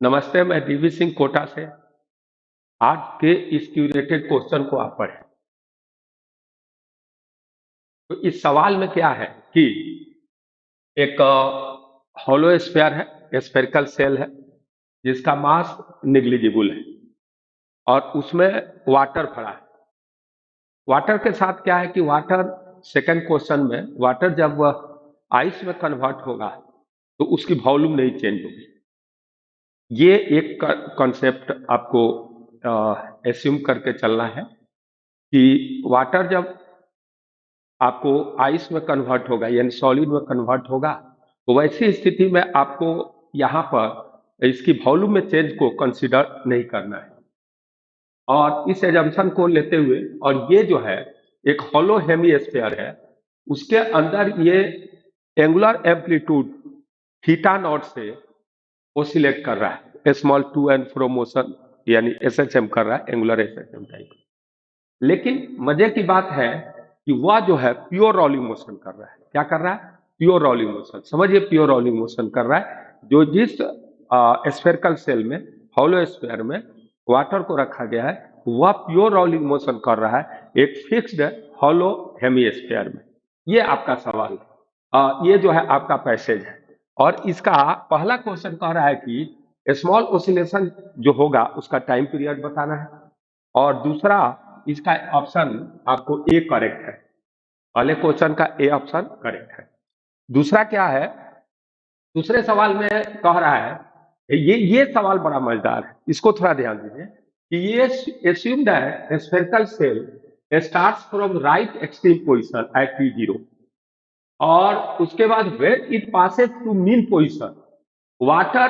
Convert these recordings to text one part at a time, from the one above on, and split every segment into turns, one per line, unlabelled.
नमस्ते, मैं डीवी सिंह कोटा से। आज के इस क्यूरेटेड क्वेश्चन को आप पढ़ें। तो इस सवाल में क्या है कि एक हॉलो स्फीयर है, स्फेरिकल सेल है, जिसका मास निग्लिजिबल है और उसमें वाटर भरा है। वाटर के साथ क्या है कि वाटर, सेकंड क्वेश्चन में, वाटर जब वह आइस में कन्वर्ट होगा तो उसकी वॉल्यूम नहीं चेंज होगी। ये एक कॉन्सेप्ट आपको एस्यूम करके चलना है कि वाटर जब आपको आइस में कन्वर्ट होगा यानी सॉलिड में कन्वर्ट होगा तो वैसी स्थिति में आपको यहाँ पर इसकी वॉल्यूम में चेंज को कंसीडर नहीं करना है। और इस एजम्पशन को लेते हुए, और ये जो है एक हॉलो हेमीस्फीयर है, उसके अंदर ये एंगुलर एम्पलीट्यूड थीटा नॉट से ओसिलेट कर रहा है, small to and fro motion यानी एसएचएम कर रहा है, एंगुलर एसएचएम टाइप। लेकिन मजे की बात है कि वह जो है प्योर रोलिंग मोशन कर रहा है। क्या कर रहा है? Pure rolling motion. समझिए, प्योर रोलिंग मोशन कर रहा है। जो जिस स्फेरिकल सेल में, हॉलो स्फीयर में वाटर को रखा गया है, वह प्योर रोलिंग मोशन कर रहा है एक फिक्स्ड हॉलो हेमीस्फीयर में। ये आपका सवाल है। ये जो है आपका पैसेज है और इसका पहला क्वेश्चन कह रहा है कि स्मॉल ओसिलेशन जो होगा उसका टाइम पीरियड बताना है, और दूसरा इसका ऑप्शन आपको ए करेक्ट है। पहले क्वेश्चन का ए ऑप्शन करेक्ट है। दूसरा क्या है, दूसरे सवाल में कह रहा है, ये सवाल बड़ा मजेदार है, इसको थोड़ा ध्यान दीजिए कि ये assume that a spherical cell starts from right extreme position at t0 और उसके बाद when it passes to mean position water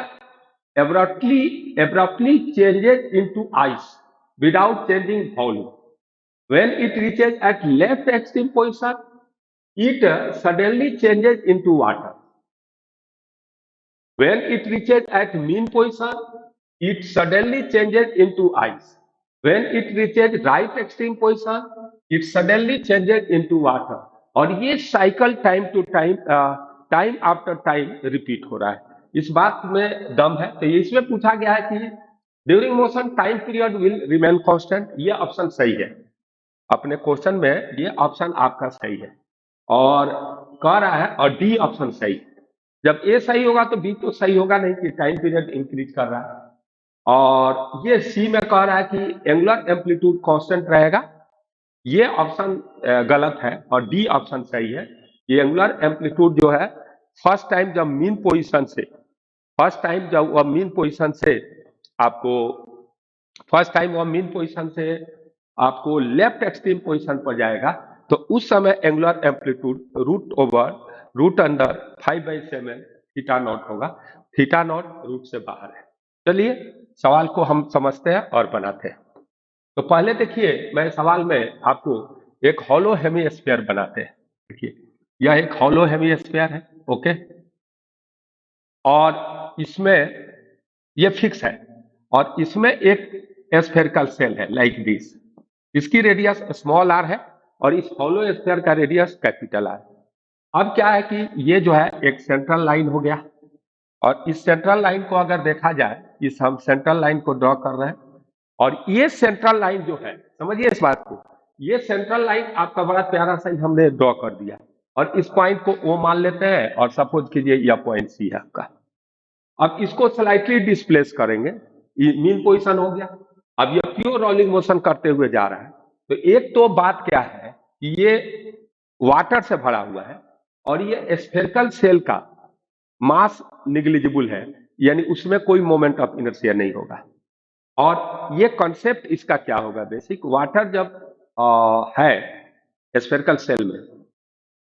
abruptly changes into ice without changing volume. When it reaches at left extreme position, it suddenly changes into water. When it reaches at mean position, it suddenly changes into ice. When it reaches right extreme position, it suddenly changes into water. और ये cycle time to time, time after time repeat हो रहा है। इस बात में दम है। तो ये इसमें पूछा गया है कि during motion time period will remain constant. ये ऑप्शन सही है। अपने क्वेश्चन में ये ऑप्शन आपका सही है और कह रहा है, और डी ऑप्शन सही है। जब ए सही होगा तो बी तो सही होगा नहीं कि टाइम पीरियड इंक्रीज कर रहा है। और ये सी में कह रहा है कि एंगुलर एम्पलीट्यूड कांस्टेंट रहेगा। ये ऑप्शन गलत है और डी ऑप्शन सही है। ये एंगुलर एम्पलीट्यूड जो है फर्स्ट टाइम जब मीन पोजीशन से, फर्स्ट टाइम जब वह मीन पोजीशन से आपको, फर्स्ट टाइम वह मीन पोजीशन से आपको लेफ्ट एक्सट्रीम पोजीशन पर जाएगा तो उस समय angular amplitude root over root under 5/7 theta naught होगा। थीटा नॉट रूट से बाहर है। चलिए सवाल को हम समझते हैं और बनाते हैं। तो पहले देखिए, मैं सवाल में आपको एक हॉलो हेमीस्फीयर बनाते हैं। देखिए, यह एक हॉलो हेमीस्फीयर है, ओके, और इसमें ये फिक्स है और इसमें एक स्फेरिकल सेल है लाइक दिस। इसकी रेडियस स्मॉल आर है और इस हॉलो स्फीयर का रेडियस कैपिटल आर। अब क्या है कि ये जो है एक सेंट्रल लाइन हो गया और इस सेंट्रल लाइन को अगर देखा जाए, इस हम सेंट्रल लाइन को ड्रॉ कर रहे हैं और ये सेंट्रल लाइन जो है, समझिए इस बात को, ये सेंट्रल लाइन आपका बड़ा प्यारा सा हमने ड्रॉ कर दिया और इस पॉइंट को ओ मान लेते हैं और सपोज कीजिए यह पॉइंट सी है आपका। अब इसको स्लाइटली डिस्प्लेस करेंगे, ये मीन पोजीशन हो गया। अब ये प्योर रोलिंग मोशन करते हुए जा रहा है। तो एक तो बात क्या है कि ये वाटर से भरा हुआ है और ये स्फेरिकल सेल का मास निग्लिजिबल है, यानी उसमें कोई मोमेंट ऑफ इनर्शिया नहीं होगा। और ये कॉन्सेप्ट इसका क्या होगा, बेसिक वाटर जब है स्फेरिकल सेल में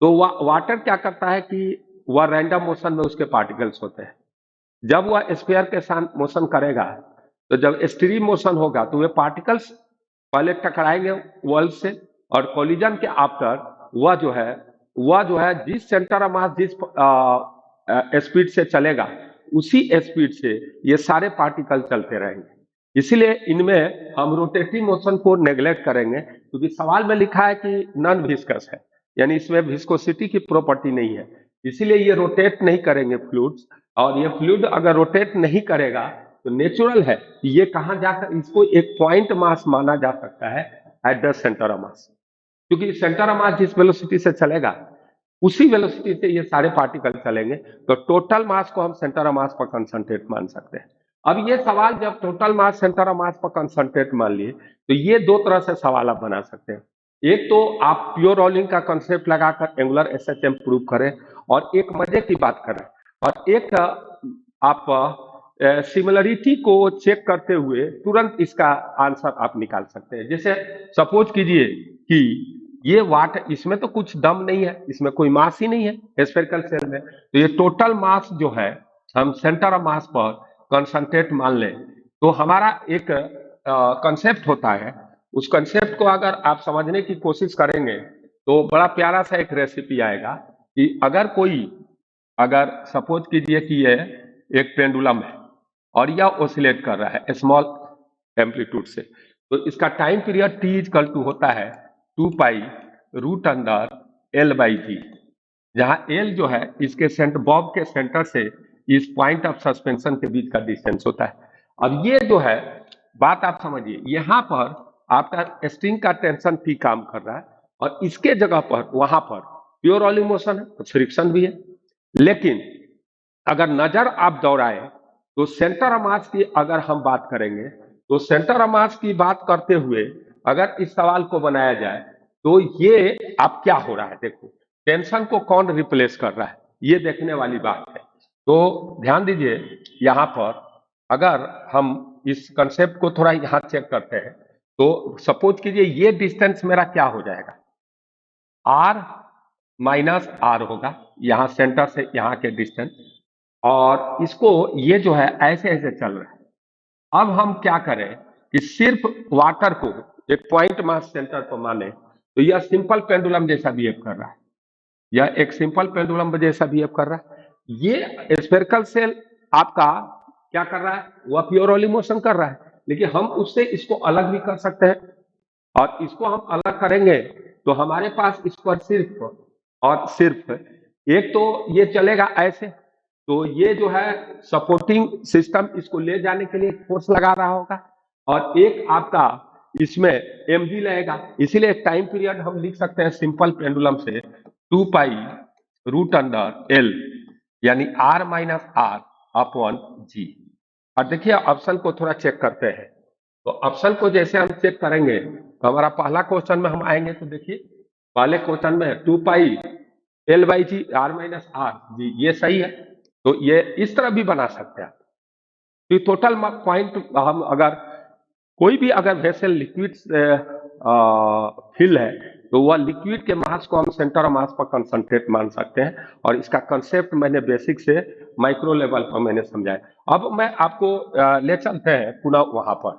तो वाटर क्या करता है कि वह रैंडम मोशन में उसके पार्टिकल्स होते हैं। जब वह स्फीयर के साथ मोशन करेगा तो जब स्ट्रीम मोशन होगा तो वे पार्टिकल्स पहले टकराएंगे वर्ल्ड से और कोलिजन के आफ्टर वह जो है जिस सेंटर ऑफ मास जिस स्पीड से चलेगा उसी स्पीड से ये सारे पार्टिकल चलते रहेंगे। इसीलिए इनमें हम रोटेटिंग मोशन को नेग्लेक्ट करेंगे क्योंकि सवाल में लिखा है कि नॉन विस्कस है, यानी इसमें विस्कोसिटी की प्रॉपर्टी नहीं है। इसीलिए ये रोटेट नहीं करेंगे फ्लूइड्स, और ये फ्लूइड अगर रोटेट नहीं करेगा तो नेचुरल है कि ये कहाँ जाकर इसको एक पॉइंट मास माना जा सकता है at the centre of mass, क्योंकि सेंटर ऑफ मास जिस वेलोसिटी से चलेगा उसी वेलोसिटी से ये सारे पार्टिकल चलेंगे, तो टोटल मास को हम सेंटर ऑफ मास पर कंसंट्रेट मान सकते हैं। अब ये सवाल जब total mass centre of mass पर कंसंट्रेट मान लिए, तो ये दो तरह से सवाल आप बना सकते हैं। एक तो आप प्योर रोलिंग का कंसेप्ट लगाकर एंगुलर एसएचएम प्रूव करें, और एक मजे की बात करें, और एक आप सिमिलरिटी को चेक करते हुए तुरंत इसका आंसर आप निकाल सकते हैं। जैसे सपोज कीजिए कि ये वाट, इसमें तो कुछ दम नहीं है, इसमें कोई मास ही नहीं है स्फेरिकल सेल में, तो ये टोटल मास जो है हम सेंटर ऑफ मास पर कंसंट्रेट मान लें, तो हमारा एक कंसेप्ट होता है। उस कंसेप्ट को अगर आप समझने की कोशिश करेंगे तो बड़ा प्यारा सा एक रेसिपी आएगा कि अगर सपोज कीजिए कि ये एक पेंडुलम है और यह ओसिलेट कर रहा है स्मॉल एम्पलीट्यूड से, तो इसका time period T equal to होता है 2 pi root under L by G, जहां एल जो है इसके बॉब के सेंटर से इस पॉइंट ऑफ सस्पेंशन के बीच का डिस्टेंस होता है। अब ये जो है बात आप समझिए, यहां पर आपका स्ट्रिंग का टेंशन पी काम कर रहा है, और इसके जगह पर वहां पर प्योर रोलिंग मोशन है तो फ्रिक्शन भी है। लेकिन अगर नजर आप दौड़ाए तो सेंटर ऑफ मास की अगर हम बात करेंगे, तो सेंटर ऑफ मास की बात करते हुए अगर इस सवाल को बनाया जाए तो ये आप क्या हो रहा है, देखो टेंशन को कौन रिप्लेस कर रहा है, ये देखने वाली बात है। तो ध्यान दीजिए, यहां पर अगर हम इस कंसेप्ट को थोड़ा यहां चेक करते हैं, तो सपोज कीजिए ये डिस्टेंस मेरा क्या हो जाएगा, आर माइनस आर होगा, यहां सेंटर से यहां के डिस्टेंस, और इसको ये जो है ऐसे ऐसे चल रहा है। अब हम क्या करें कि सिर्फ वाटर को एक पॉइंट मास सेंटर पर माने, तो यह सिंपल पेंडुलम जैसा बिहेव कर रहा है, यह एक सिंपल पेंडुलम जैसा बिहेव कर रहा है। ये स्फेरिकल सेल आपका क्या कर रहा है, वह प्योर रोलिंग मोशन कर रहा है, लेकिन हम उससे इसको अलग भी कर सकते हैं, और इसको हम अलग करेंगे तो हमारे पास इस पर सिर्फ और सिर्फ एक तो ये चलेगा ऐसे, तो ये जो है सपोर्टिंग सिस्टम इसको ले जाने के लिए फोर्स लगा रहा होगा, और एक आपका इसमें mg लगेगा। इसीलिए टाइम पीरियड हम लिख सकते हैं सिंपल पेंडुलम से 2 पाई रूट अंडर एल, यानी r माइनस आर अपॉन जी। और देखिए ऑप्शन को थोड़ा चेक करते हैं, तो ऑप्शन को जैसे हम चेक करेंगे तो हमारा पहला क्वेश्चन में हम आएंगे, तो देखिए पहले क्वेश्चन में 2 pi l by g are minus r g, ये सही है, तो ये इस तरह भी बना सकते हैं। तो टोटल पॉइंट हम अगर कोई भी अगर वेसल लिक्विड फिल है, तो वह लिक्विड के मास को हम सेंटर ऑफ मास पर कंसंट्रेट मान सकते हैं, और इसका कंसेप्ट मैंने बेसिक से माइक्रो लेवल पर मैंने समझाया। अब मैं आपको ले चलते हैं पुनः वहां पर,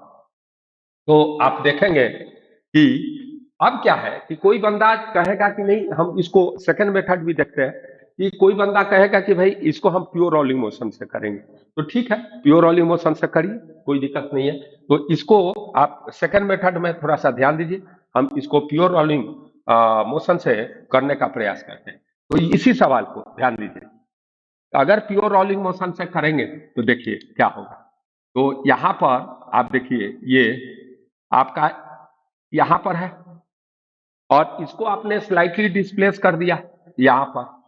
तो आप देखेंगे कि अब क्या है कि कोई बंदा कहेगा कि नहीं, हम इसको सेकंड मेथड भी देखते हैं कि कोई बंदा कहेगा कि भाई इसको हम प्योर रोलिंग मोशन से करेंगे, तो ठीक है प्योर रोलिंग मोशन से करिए, कोई दिक्कत नहीं है। तो इसको आप सेकंड मेथड में थोड़ा सा ध्यान दीजिए, हम इसको प्योर रोलिंग मोशन से करने का प्रयास करते हैं। तो इसी सवाल को ध्यान दीजिए, अगर प्योर रोलिंग मोशन से करेंगे तो देखिए क्या होगा। तो यहां पर आप देखिए ये आपका यहां पर है, और इसको आपने स्लाइटली डिस्प्लेस कर दिया यहां पर।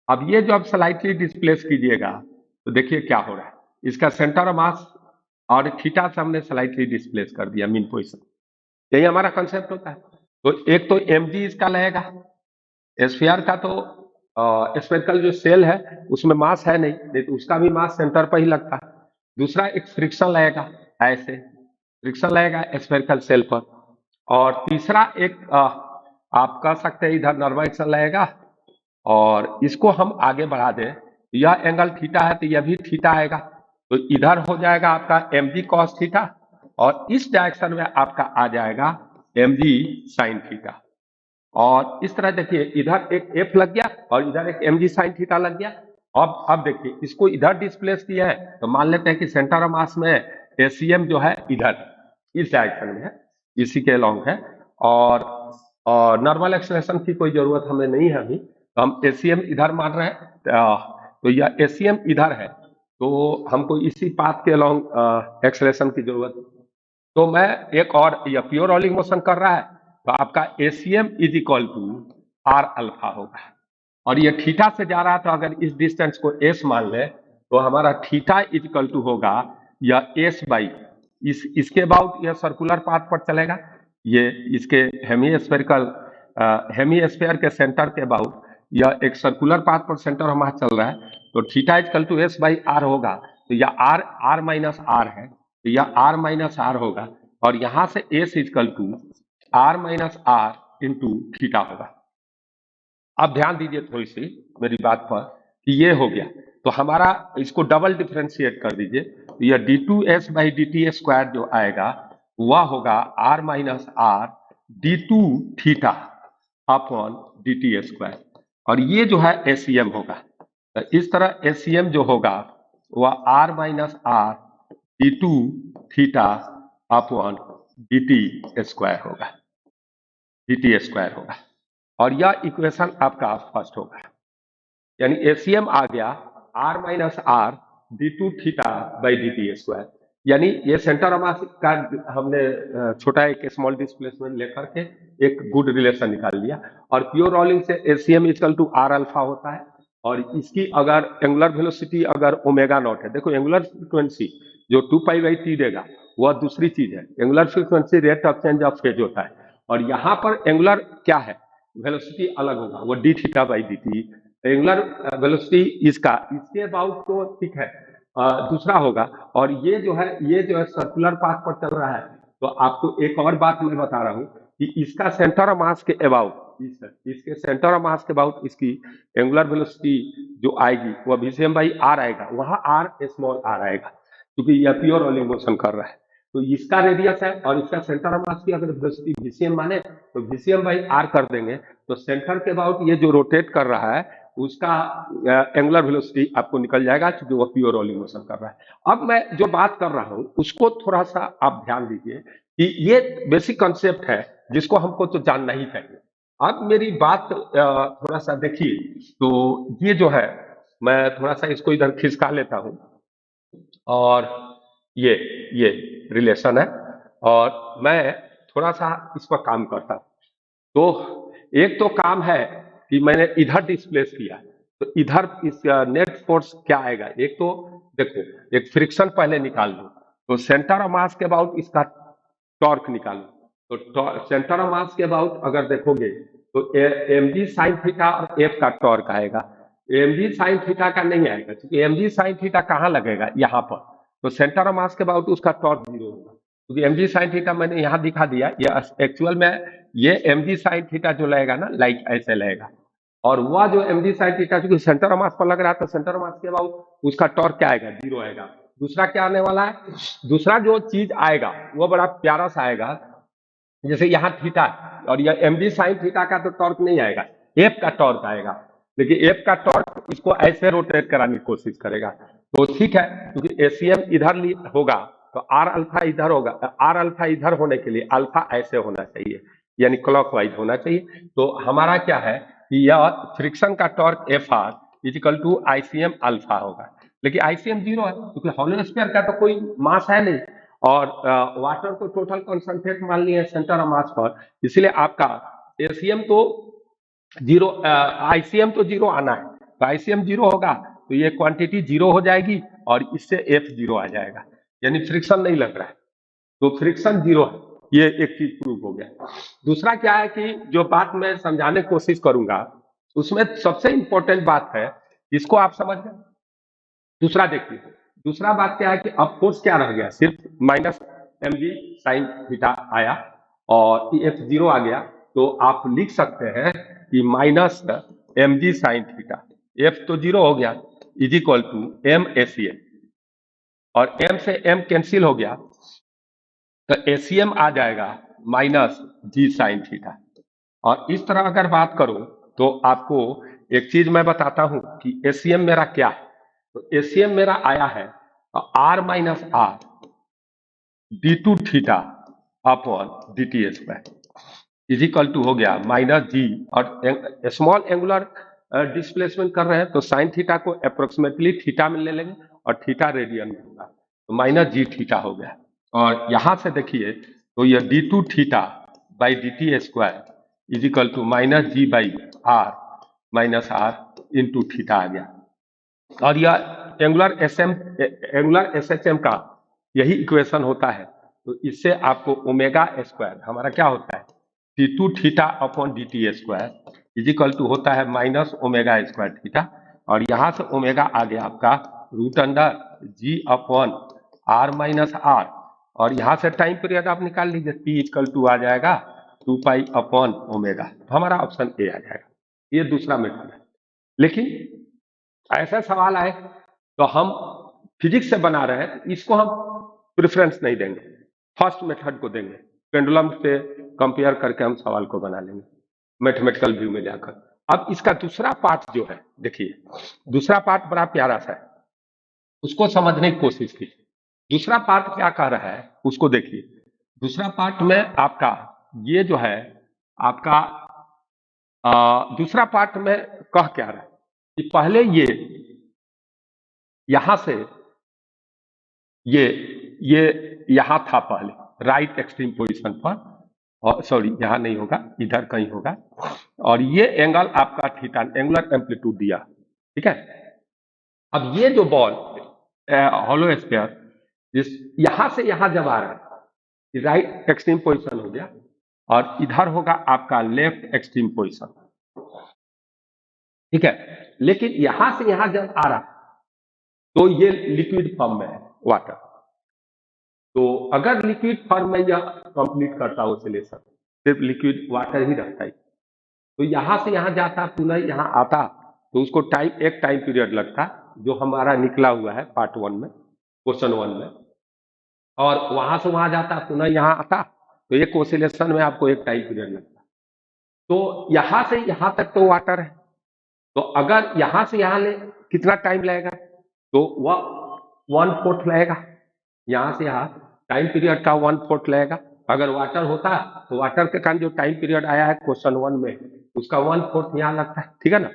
अब ये जो आप स्लाइटली डिस्प्लेस कीजिएगा तो देखिए क्या हो रहा है, इसका सेंटर ऑफ मास और थीटा से हमने स्लाइटली डिस्प्लेस कर दिया मीन पोजीशन, यही हमारा कंसेप्ट होता है। तो एक तो mg इसका लगेगा, स्फीयर का तो स्फेरिकल जो सेल है उसमें मास है नहीं तो उसका भी मास सेंटर पर ही लगता है। दूसरा एक फ्रिक्शन लगेगा, ऐसे फ्रिक्शन लगेगा स्फेरिकल सेल पर, और तीसरा एक आप कह सकते हैं इधर नॉर्मल एक्शन लगेगा, और इसको हम आगे बढ़ा दें, यह एंगल थीटा है तो यह भी थीटा आएगा, तो इधर हो जाएगा आपका mg cos थीटा, और इस डायरेक्शन में आपका आ जाएगा mg sin थीटा। और इस तरह देखिए इधर एक f लग गया और इधर एक mg sin थीटा लग गया। अब देखिए इसको इधर डिस्प्लेस किया है, तो मान लेते हैं कि सेंटर ऑफ मास में ACM जो है इधर इस डायरेक्शन में है, इसी के अलॉन्ग है, और नॉर्मल एक्सलेशन की कोई जरूरत हमें नहीं है अभी, तो हम ACM इधर मान रहे हैं, तो यह ACM इधर है, तो हमको इसी पाथ के अलॉन्ग एक्सेलरेशन की जरूरत है। तो मैं एक और, यह प्योर रोलिंग मोशन कर रहा है, तो आपका ACM is equal to r alpha होगा। और ये थीटा से जा रहा है, तो अगर इस डिस्टेंस को एस मान ले तो हमारा थीटा इज इक्वल टू होगा यह एस बाई इसके अबाउट यह सर्कुलर पाथ पर चलेगा। ये इसके हेमी स्फीयर के सेंटर के अबाउट यह एक सर्कुलर पाथ पर सेंटर हमारा चल रहा है, तो theta equal to s by r होगा। तो यह आर माइनस आर है, तो यह आर माइनस आर होगा, और यहां से s equal to r minus are into theta होगा। अब ध्यान दीजिए थोड़ी सी मेरी बात पर कि ये हो गया, तो हमारा इसको डबल डिफ्रेंशिएट कर दीजिए, तो यह d2s बाई dt स्क्वायर जो आएगा वह होगा r minus r d2 theta upon dt square, और ये जो है ACM होगा। तो इस तरह ACM जो होगा वह r minus r d2 theta upon dt square होगा, और यह इक्वेशन आपका फर्स्ट होगा। यानी ACM आ गया r minus r d2 theta by dt square. यानी ये सेंटर ऑफ मास का हमने छोटा एक स्मॉल डिस्प्लेसमेंट लेकर के एक गुड रिलेशन निकाल लिया, और प्योर रोलिंग से ACM equal to r alpha होता है, और इसकी अगर एंगुलर वेलोसिटी अगर ओमेगा नॉट है, देखो एंगुलर फ्रीक्वेंसी जो 2π/t देगा वह दूसरी चीज है, angular frequency rate of change of phase होता है, और यहाँ पर एंगुलर क्या है, वेलोसिटी अलग होगा, वो d theta by dt। Angular velocity इसके अबाउट तो ठीक है, दूसरा होगा। और ये जो है सर्कुलर पाथ पर चल रहा है, तो आपको एक और बात मैं बता रहा हूं कि इसका सेंटर ऑफ मास के अबाउट इसके सेंटर ऑफ मास के अबाउट इसकी एंगुलर वेलोसिटी जो आएगी वह VCM बाई आर आएगा, वहां आर स्मॉल आर आएगा, क्योंकि यह प्योर रोलिंग मोशन कर रहा है। तो इसका रेडियस है और इसका सेंटर ऑफ मास की अगर वेलोसिटी VCM माने तो VCM बाई आर कर देंगे, तो सेंटर के अबाउट ये जो रोटेट कर रहा है उसका एंगुलर वेलोसिटी आपको निकल जाएगा, क्योंकि वो प्योर रोलिंग मोशन कर रहा है। अब मैं जो बात कर रहा हूं उसको थोड़ा सा आप ध्यान दीजिए कि ये बेसिक कॉन्सेप्ट है जिसको हमको तो जानना ही चाहिए। अब मेरी बात थोड़ा सा देखिए, तो ये जो है मैं थोड़ा सा इसको इधर खिसका लेता हूं, और ये रिलेशन है, और मैं थोड़ा सा इस पर काम करता हूं। तो एक तो काम है कि मैंने इधर डिस्प्लेस किया, तो इधर इस नेट फोर्स क्या आएगा, एक तो देखो एक फ्रिक्शन पहले निकाल लो, तो सेंटर ऑफ मास के अबाउट इसका टॉर्क निकालो, तो सेंटर ऑफ मास के अबाउट अगर देखोगे तो mg साइन थीटा और f का टॉर्क आएगा, mg साइन थीटा का नहीं आएगा, क्योंकि mg साइन थीटा कहाँ लगेगा, यहाँ पर, तो सेंटर ऑफ मास के अबाउट उसका टॉर्क 0 होगा, क्योंकि mg साइन थीटा मैंने यहाँ दिखा दिया, ये एक्चुअल में ये mg साइन थीटा जो लगेगा ना लाइक ऐसे लगेगा, और वह जो mg साइन थीटा क्योंकि सेंटर ऑफ मास पर लग रहा है, तो सेंटर ऑफ मास के अबाउट उसका टॉर्क क्या आएगा, 0 आएगा। दूसरा क्या आने वाला है, दूसरा जो चीज आएगा वो बड़ा प्यारा सा आएगा, जैसे यहाँ थीटा और यह mg साइन थीटा का तो टॉर्क नहीं आएगा, f का टॉर्क आएगा, लेकिन f का टॉर्क इसको ऐसे रोटेट कराने की कोशिश करेगा, तो ठीक है, क्योंकि ACM इधर होगा तो आर अल्फा इधर होगा, आर अल्फा इधर होने के लिए अल्फा ऐसे होना चाहिए, यानी क्लॉकवाइज होना चाहिए। तो हमारा क्या है कि यह फ्रिक्शन का torque Fr equal to ICM alpha होगा, लेकिन ICM 0 है, क्योंकि हॉलो स्फीयर का तो कोई मास है नहीं, और वाटर को टोटल कॉन्सेंट्रेट मान लिया सेंटर ऑफ मास पर, इसलिए आपका ACM तो 0, ICM तो 0 आना है, तो ICM 0 होगा तो ये क्वांटिटी 0 हो जाएगी, और इससे F 0 आ जाएगा, यानी फ्रिक्शन नहीं लग रहा है, तो फ्रिक्शन 0 है, ये एक चीज प्रूव हो गया। दूसरा क्या है कि जो बात मैं समझाने की कोशिश करूंगा उसमें सबसे इंपॉर्टेंट बात है, इसको आप समझ गए। दूसरा देखिए, दूसरा बात क्या है कि अब फोर्स क्या रह गया, सिर्फ माइनस mg साइन थीटा आया और F 0 आ गया, तो आप लिख सकते हैं कि minus mg sine theta, F तो 0 हो गया, is equal to m ACM, और m से m कैंसिल हो गया, तो ACM आ जाएगा माइनस g साइन थीटा। और इस तरह अगर बात करूं तो आपको एक चीज मैं बताता हूं कि ACM मेरा क्या है, तो ACM मेरा आया है r minus r d2 theta upon dt square is equal to हो गया माइनस g, और स्मॉल एंगुलर डिस्प्लेसमेंट कर रहे हैं तो साइन थीटा को अप्रोक्सीमेटली थीटा में ले लेंगे, और थीटा रेडियन में होगा, तो माइनस जी थीटा हो गया। और यहां से देखिए तो ये D two theta by D T square is equal to minus G by are minus are into theta आ गया। और यह एंगुलर एस एच एम का यही इक्वेशन होता है। तो इससे आपको ओमेगा स्क्वायर हमारा क्या होता है, d two theta upon D T square is equal to होता है माइनस ओमेगा स्क्वायर थीटा। और यहां से ओमेगा आ गया आपका root under g upon r minus r, और यहां से टाइम पीरियड आप निकाल लीजिए, टी इक्वल टू आ जाएगा 2 पाई अपॉन ओमेगा, तो हमारा ऑप्शन ए आ जाएगा। ये दूसरा मेथड है। लेकिन ऐसा सवाल आए तो हम फिजिक्स से बना रहे हैं, तो इसको हम प्रेफरेंस नहीं देंगे, फर्स्ट मेथड को देंगे, पेंडुलम से कंपेयर करके हम सवाल को बना लेंगे मैथमेटिकल व्यू में जाकर। अब इसका दूसरा पार्ट जो है, देखिए दूसरा पार्ट बड़ा प्यारा सा है, उसको समझने की कोशिश कीजिए। दूसरा पार्ट क्या कह रहा है उसको देखिए। दूसरा पार्ट में आपका ये जो है आपका दूसरा पार्ट में कह क्या रहा है कि पहले ये यहां से ये यहां था पहले राइट एक्सट्रीम पोजीशन पर, और सॉरी यहां नहीं होगा, इधर कहीं होगा, और ये एंगल आपका थीटा एंगुलर एम्पलीट्यूड दिया, ठीक है। अब ये जो बॉल हॉलो स्फीयर जिस यहां से यहां जब आ रहा है राइट एक्सट्रीम पोजीशन हो गया, और इधर होगा आपका लेफ्ट एक्सट्रीम पोजीशन, ठीक है। लेकिन यहां से यहां जब आ रहा है तो ये लिक्विड फॉर्म में है वाटर, तो अगर लिक्विड फॉर्म में यह कंप्लीट करता ऑसिलेशन, सिर्फ लिक्विड वाटर ही रहता है, तो यहां से यहां जाता पुनः यहां आता, तो उसको एक टाइम पीरियड लगता जो हमारा निकला हुआ है पार्ट 1 में, क्वेश्चन 1 में, और वहां से वहां जाता पुनः यहां आता, तो एक ऑसिलेशन में आपको एक टाइम पीरियड लगता। तो यहां से यहां तक तो वाटर है, तो अगर यहां से यहां ले कितना टाइम लगेगा, तो वह 1/4 लगेगा, यहां से यहां टाइम पीरियड का 1/4 लगेगा। अगर वाटर होता तो वाटर के कारण जो टाइम पीरियड आया है क्वेश्चन 1 में उसका 1/4 यहां लगता है, ठीक है ना।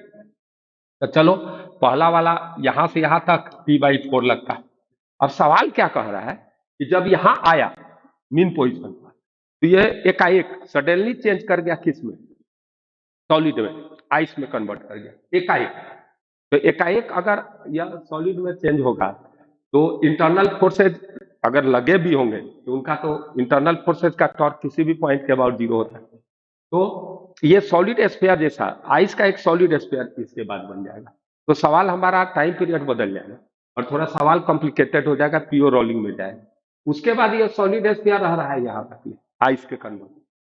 तो चलो पहला वाला यहां से यहां तक T/4 लगता है। अब सवाल क्या कह रहा है कि जब यहां आया मीन पोजीशन पर, तो ये एकाएक सडनली चेंज कर गया, किस में, सॉलिड में, आइस में कन्वर्ट कर गया एकाएक। तो एकाएक अगर यह सॉलिड में चेंज होगा तो इंटरनल फोर्सेज अगर लगे भी होंगे तो उनका तो इंटरनल फोर्सेज का टॉर्क किसी भी पॉइंट के अबाउट 0 होता है। तो ये सॉलिड स्फीयर जैसा आइस का एक सॉलिड स्फीयर इसके बाद बन जाएगा। तो सवाल हमारा टाइम पीरियड बदल जाएगा और थोड़ा सवाल कॉम्प्लिकेटेड हो जाएगा, पीओ रोलिंग में जाएगा। उसके बाद ये सॉलिड स्फीयर रह रहा है यहाँ तक आइस के कन्वर्ट,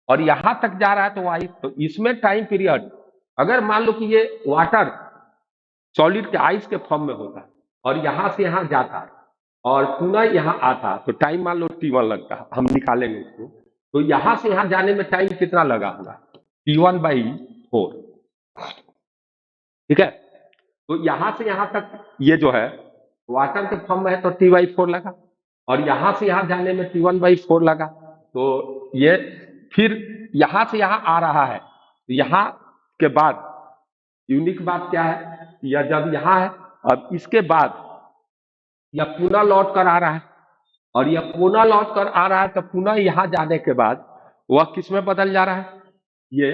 और यहां तक जा रहा है तो आइस, तो इसमें टाइम पीरियड अगर मान लो कि ये वाटर सॉलिड के आइस के फॉर्म में होता और यहां से यहां जाता और पुनः यहां आता, तो टाइम मान लो T1 लगता, हम निकालेंगे उसको। तो यहां से यहां जाने में टाइम कितना लगा होगा, T1/4, ठीक है। तो यहां से यहां तक ये जो है वाटर के फॉर्म में है तो T/4 लगा, और यहां से यहां जाने में T1/4 लगा। तो ये फिर यहां से यहां आ रहा है, तो यहां के बाद यूनिक बात क्या है, यह जब यहां है, अब इसके बाद यह पुनः लौट कर आ रहा है, और यह पुनः लौट कर आ रहा है, तो पुनः यहां जाने के बाद वह किस में बदल जा रहा है, ये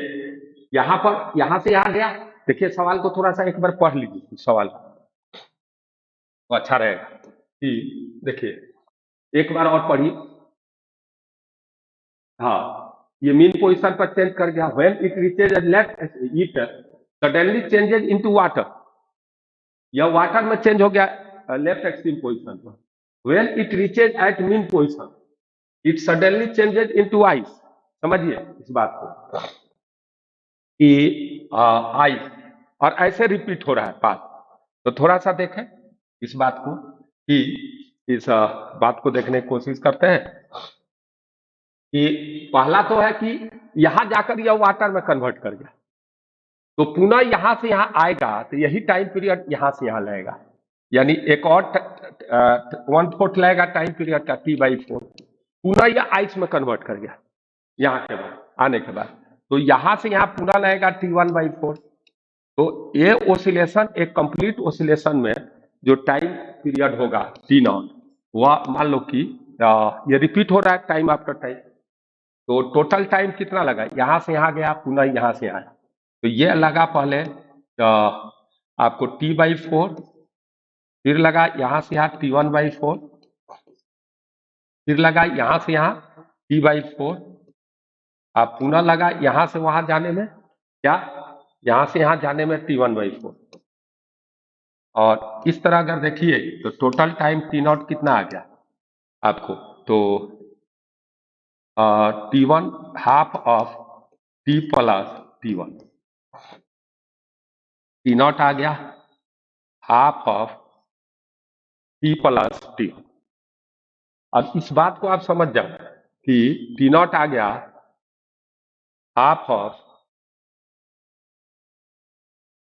यहां पर यहां से यहां गया। देखिए सवाल को थोड़ा सा एक बार पढ़ लीजिए, सवाल तो अच्छा रहेगा कि देखिए एक बार और पढ़िए। हाँ, ये मीन पोजीशन पर चेंज कर गया, when it reaches left it suddenly changes into water, यह वाटर में चेंज हो गया लेफ्ट एक्सट्रीम पोजीशन पर। When it reaches at mean position it suddenly changes into ice. समझिए इस बात को कि आइस, और ऐसे रिपीट हो रहा है बात। तो थोड़ा सा देखें इस बात को कि इस बात को देखने की कोशिश करते हैं कि पहला तो है कि यहां जाकर यह वाटर में कन्वर्ट कर गया, तो पुनः यहां से यहां आएगा, तो यही टाइम पीरियड यहां से यहां लगेगा, यानी एक और 1/4 लगेगा टाइम पीरियड का T/4। पुनः यह आइस में कन्वर्ट कर गया यहां के बाद आने के बाद, तो यहां से यहां पुनः लगेगा T1/4। तो ये ओसिलेशन एक कंप्लीट ओसिलेशन में जो टाइम पीरियड होगा टी नॉट, वह मान लो कि ये रिपीट हो रहा है टाइम आफ्टर टाइम, तो टोटल टाइम कितना लगा, यहां से यहां गया पुनः यहां से आया, तो ये लगा पहले आपको T/4, फिर लगा यहां से यहां T1/4, फिर लगा यहां से यहां T/4, आप पुनः लगा यहां से वहां जाने में क्या, यहां से यहां जाने में T1/4, और इस तरह अगर देखिए तो टोटल टाइम T0 कितना आ गया आपको, तो T1 half of T plus T1, T0 आ गया half of T plus T। अब इस बात को आप समझ जाओ कि T0 आ गया हाफ ऑफ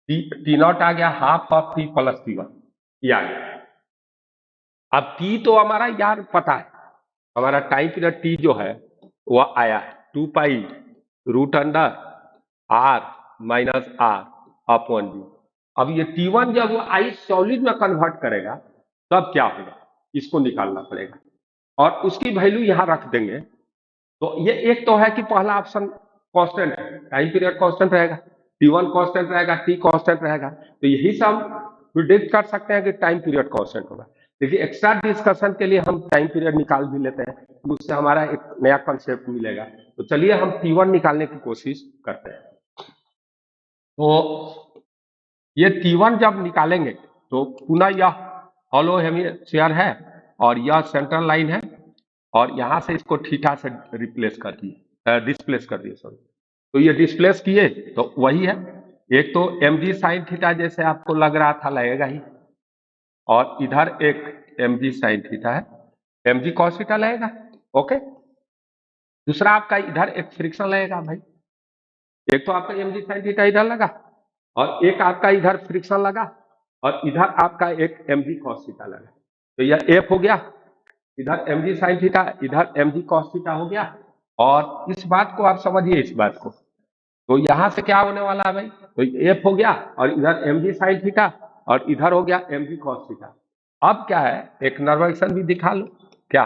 T0 आ गया half of T plus T1, ये आ गया। अब T तो हमारा यार पता है, हमारा टाइम पीरियड T जो है वह आया है 2π√R - R/V। अब ये T1 जब वो आइस सॉलिड में कन्वर्ट करेगा तब क्या होगा, इसको निकालना पड़ेगा, और उसकी वैल्यू यहां रख देंगे। तो ये एक तो है कि पहला ऑप्शन कांस्टेंट है, टाइम पीरियड कांस्टेंट रहेगा, T1 कांस्टेंट रहेगा, T कांस्टेंट रहेगा, तो यही से हम प्रिडिक्ट कर सकते हैं कि टाइम पीरियड कांस्टेंट होगा। देखिए एक्स्ट्रा डिस्कशन के लिए हम टाइम पीरियड निकाल भी लेते हैं, उससे हमारा एक नया कंसेप्ट मिलेगा। तो चलिए हम T1 निकालने की कोशिश करते हैं। तो ये T1 जब निकालेंगे तो पुनः यह हॉलो हेमिस्फीयर है और यह सेंट्रल लाइन है, और यहां से इसको थीटा से रिप्लेस कर दिए, डिस्प्लेस कर दिए सॉरी। तो ये डिस्प्लेस किए तो वही है, एक तो mg साइन थीटा जैसे आपको लग रहा था लगेगा ही, और इधर एक mg साइन थीटा है, mg cos थीटा लगेगा, ओके। दूसरा आपका इधर एक फ्रिक्शन लगेगा भाई, एक तो आपका mg साइन थीटा इधर लगा, और एक आपका इधर फ्रिक्शन लगा, और इधर आपका एक mg cos थीटा लगा, तो यह f हो गया, इधर mg साइन थीटा, इधर mg cos थीटा हो गया। और इस बात को आप समझिए, इस बात को, तो यहां से क्या होने वाला है भाई, तो f हो गया, और इधर mg साइन थीटा, और इधर हो गया mg cos थीटा। अब क्या है, एक नर्वेशन भी दिखा लो, क्या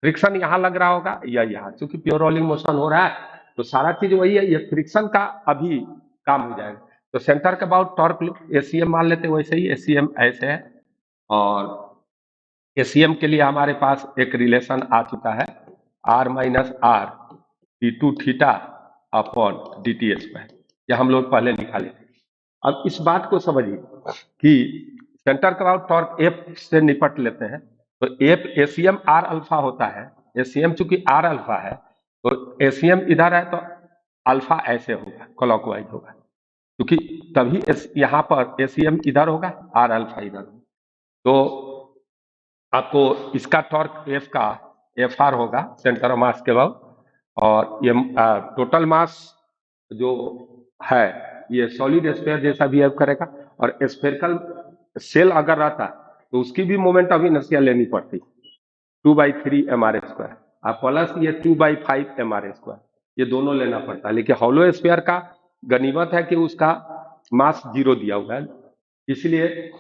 फ्रिक्शन यहाँ लग रहा होगा या यहाँ, क्योंकि प्योर रोलिंग मोशन हो रहा है तो सारा चीज वही है, ये फ्रिक्शन का अभी काम हो जाएगा। तो सेंटर के अबाउट टॉर्क लो, ACM मान लेते वैसे ही, ACM ऐसे है, और ACM के लिए हमारे पास एक रिलेशन आ चुका है R - R d2 theta upon dt², यह हम लोग पहले निकाले थे। अब इस बात को समझिए कि सेंटर क्राउड टॉर्क F से निपट लेते हैं, तो F ACM R अल्फा होता है, ACM चूंकि R अल्फा है तो ACM इधर है तो अल्फा ऐसे होगा, क्लॉकवाइज होगा, क्योंकि तभी यहाँ पर ACM इधर होगा, R अल्फा इधर होगा। तो आपको इसका टॉर्क F का FR होगा सेंटर ऑफ मास के बाद, और ये टोटल मास जो है ये सॉलिड स्फीयर जैसा बिहेव करेगा, और स्फेरिकल सेल अगर रहता तो उसकी भी मोमेंट ऑफ इनर्शिया लेनी पड़ती 2/3 mr², आप प्लस ये 2/5 mr², ये दोनों लेना पड़ता है। लेकिन हॉलो स्फीयर का गनीमत है कि उसका मास 0 दिया हुआ है, इसलिए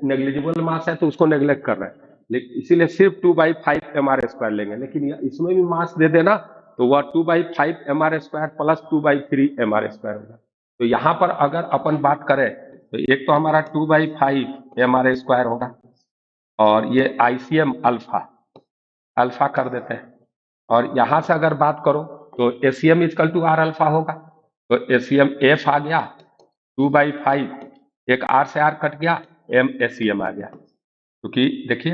नेग्लिजिबल मास है तो उसको नेग्लेक्ट कर रहे हैं, लेकिन इसीलिए सिर्फ 2/5 mr² लेंगे, लेकिन इसमें भी मास दे देना तो वह 2/5 mr² प्लस 2/3 mr² होगा। तो यहाँ पर अगर अपन बात करें तो एक तो हमारा 2/5 mr² होगा, और ये ICM अल्फा कर देते हैं, और यहां से अगर बात करो तो ACM = R अल्फा होगा, तो ACM F आ गया 2/5, एक R से R कट गया, MACM आ गया, क्योंकि देखिए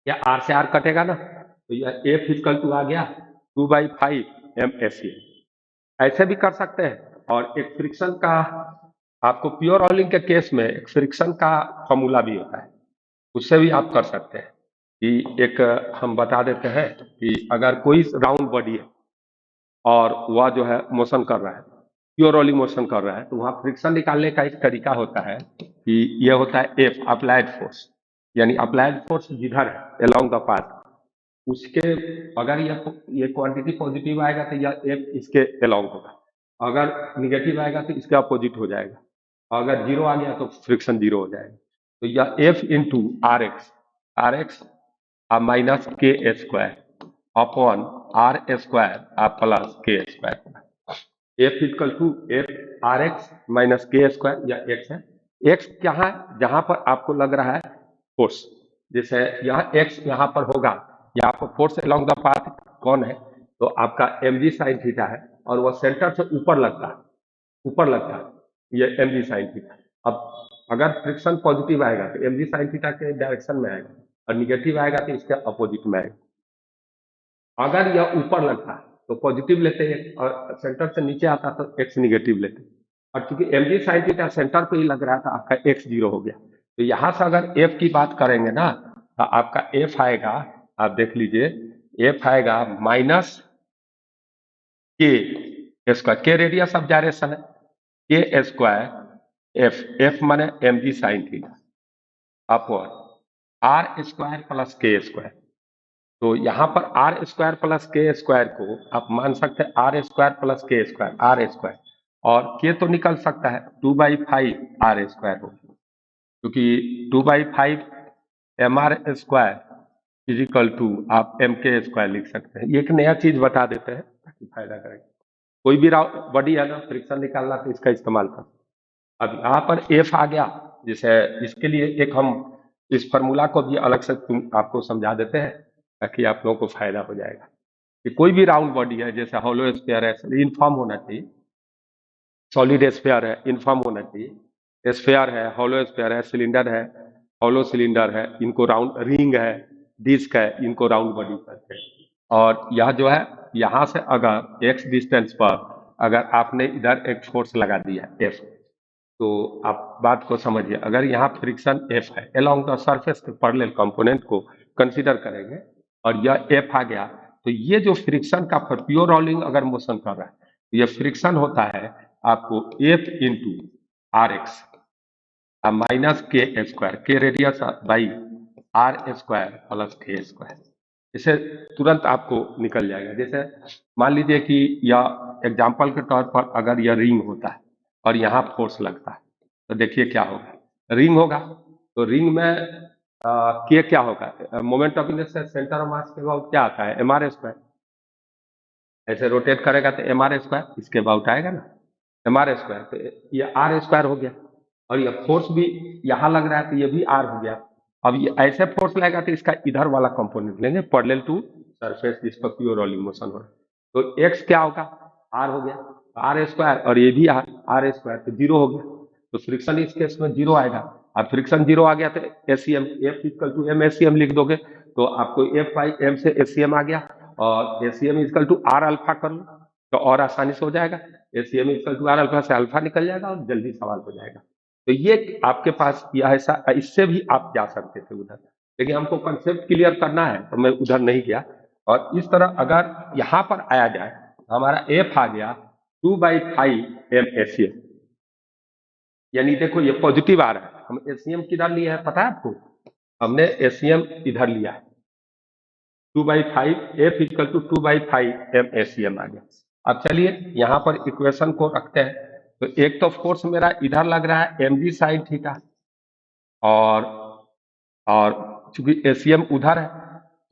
यह R से R कटेगा ना, तो यह F = आ गया 2/5 MACM। ऐसे भी कर सकते हैं, और एक फ्रिक्शन का आपको प्योर रोलिंग के केस में एक फ्रिक्शन का फॉर्मूला भी होता है, उससे भी आप कर सकते हैं कि एक हम बता देते हैं कि अगर कोई राउंड बॉडी है और वह जो है मोशन कर रहा है, प्योर रोलिंग मोशन कर रहा है, तो वहां फ्रिक्शन निकालने का एक तरीका होता है कि यह होता है F अप्लाइड फोर्स, यानी अप्लाइड फोर्स जिधर है अलोंग द पाथ, उसके अगर ये क्वांटिटी पॉजिटिव आएगा तो यह F इसके अलोंग होगा, अगर निगेटिव आएगा तो इसके अपोजिट हो जाएगा, अगर 0 आ गया तो फ्रिक्शन 0 हो जाएगा। तो यह F into are x minus के square upon are square plus के square. F equal to F R x minus के स्क्वायर, या एक्स है। एक्स क्या है, जहां पर आपको लग रहा है फोर्स, जैसे यह एक्स यहाँ पर होगा, यहाँ पर फोर्स अलोंग द पाथ कौन है, तो आपका एम जी साइन थीटा है, और वह सेंटर से ऊपर लगता है, ये एम जी साइन थीटा। अब अगर फ्रिक्शन पॉजिटिव आएगा तो एम जी साइन थीटा के डायरेक्शन में आएगा, और निगेटिव आएगा तो इसके अपोजिट में आएगा। अगर यह ऊपर लगता है तो पॉजिटिव लेते हैं, और सेंटर से नीचे आता तो एक्स निगेटिव लेते हैं। और चूंकि m g sine theta centre पे ही लग रहा था, आपका एक्स जीरो हो गया। तो यहां से अगर एफ की बात करेंगे ना, तो आपका एफ आएगा, आप देख लीजिए, एफ आएगा माइनस के square, k radius of gyration है, के स्क्वायर एफ माने m g sine theta upon are square plus के स्क्वायर। तो यहां पर आर स्क्वायर प्लस के स्क्वायर को आप मान सकते हैं आर स्क्वायर प्लस के स्क्वायर, आर स्क्वायर, और के तो निकल सकता है 2/5 आर स्क्वायर हो, क्योंकि 2/5 M R square is equal to आप एम के स्क्वायर लिख सकते हैं। ये एक नया चीज बता देते हैं ताकि फायदा करें। कोई भी बॉडी है ना, फ्रिक्शन निकालना तो इसका इस्तेमाल कर। अब यहाँ पर एफ आ गया, जैसे इसके लिए एक हम इस फॉर्मूला को भी अलग से आपको समझा देते हैं ताकि आप लोगों को फायदा हो जाएगा। कि कोई भी राउंड बॉडी है, जैसे हॉलो स्फीयर है, यूनिफॉर्म होना चाहिए, सॉलिड स्फीयर है यूनिफॉर्म होना चाहिए, स्फीयर है, हॉलो स्फीयर है, सिलेंडर है, हॉलो सिलेंडर है, इनको राउंड, रिंग है, डिस्क है, इनको राउंड बॉडी कहते हैं। और यह जो है, यहाँ से अगर एक्स डिस्टेंस पर अगर आपने इधर एक फोर्स लगा दिया एफ, तो आप बात को समझिए, अगर यहाँ फ्रिक्शन एफ है अलोंग द सरफेस के पैरेलल कंपोनेंट को कंसीडर करेंगे, और यह एफ आ गया, तो ये जो फ्रिक्शन का प्योर रोलिंग अगर मोशन कर रहा है, ये फ्रिक्शन होता है आपको f into are x minus के square, k radius by r square plus के स्क्वायर। इसे तुरंत आपको निकल जाएगा। जैसे मान लीजिए कि यह एग्जाम्पल के तौर पर अगर यह रिंग होता है और यहाँ फोर्स लगता है, तो देखिए क्या होगा, रिंग होगा तो रिंग में के क्या होगा, moment of inertia centre of mass के अबाउट क्या आता है, एम आर स्क्वायर। ऐसे रोटेट करेगा तो एम आर स्क्वायर इसके अबाउट आएगा ना, एम आर स्क्वायर, तो ये आर स्क्वायर हो गया। और ये फोर्स भी यहाँ लग रहा है तो ये भी आर हो गया। अब ये ऐसे फोर्स लगेगा तो इसका इधर वाला कंपोनेंट लेंगे पैरेलल टू सरफेस जिस पर प्योर रोलिंग मोशन हो रहा है, तो एक्स क्या होगा, आर हो गया, आर स्क्वायर, और ये भी आर स्क्वायर, तो जीरो हो गया। तो फ्रिक्शन इस केस में जीरो आएगा। अब फ्रिक्शन जीरो आ गया तो ACM, f equal to m ACM लिख दोगे, तो आपको एफ बाई एम से एसीएम आ गया, और ACM equal to r alpha कर लो तो और आसानी से हो जाएगा। ACM equal to r alpha से अल्फा निकल जाएगा और जल्दी सवाल हो जाएगा। तो ये आपके पास यह ऐसा, इससे भी आप जा सकते थे उधर, लेकिन हमको कंसेप्ट क्लियर करना है तो मैं उधर नहीं गया। और इस तरह अगर यहाँ पर आया जाए, हमारा एफ आ गया 2/5 एम एसीएम, यानी देखो ये पॉजिटिव आ रहा है। हम एसीएम किधर लिया है पता है आपको, हमने एसीएम इधर लिया है, 2/5 F equal to 2/5 M ACM आ गया। अब चलिए यहाँ पर इक्वेशन को रखते हैं। तो एक तो फोर्स मेरा इधर लग रहा है एम जी साइन थीटा, और चूंकि एसीएम उधर है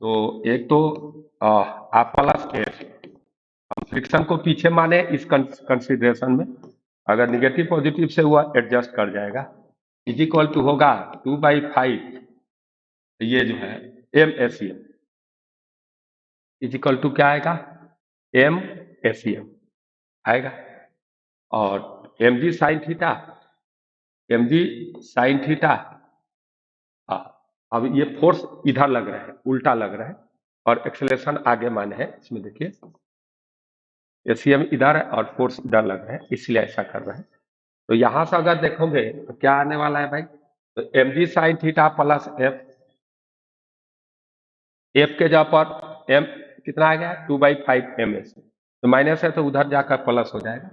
तो एक तो आप प्लस एफ, हम फ्रिक्शन को पीछे माने इस कंसिडरेशन में, अगर निगेटिव पॉजिटिव से हुआ एडजस्ट कर जाएगा, इज इक्वल टू होगा 2/5 ये जो है m ACM is equal to क्या आएगा, एम एसीएम आएगा। और m g sine theta, m g sine theta, अब ये फोर्स इधर लग रहा है, उल्टा लग रहा है, और एक्सेलरेशन आगे माने है, इसमें देखिए एसीएम इधर है और फोर्स इधर लग रहा है, इसलिए ऐसा कर रहा है। तो यहां से अगर देखोगे तो क्या आने वाला है भाई, तो m g sine theta plus f, f के जगह पर एम कितना आ गया 2/5 एम एस, तो माइनस है तो उधर जाकर प्लस हो जाएगा,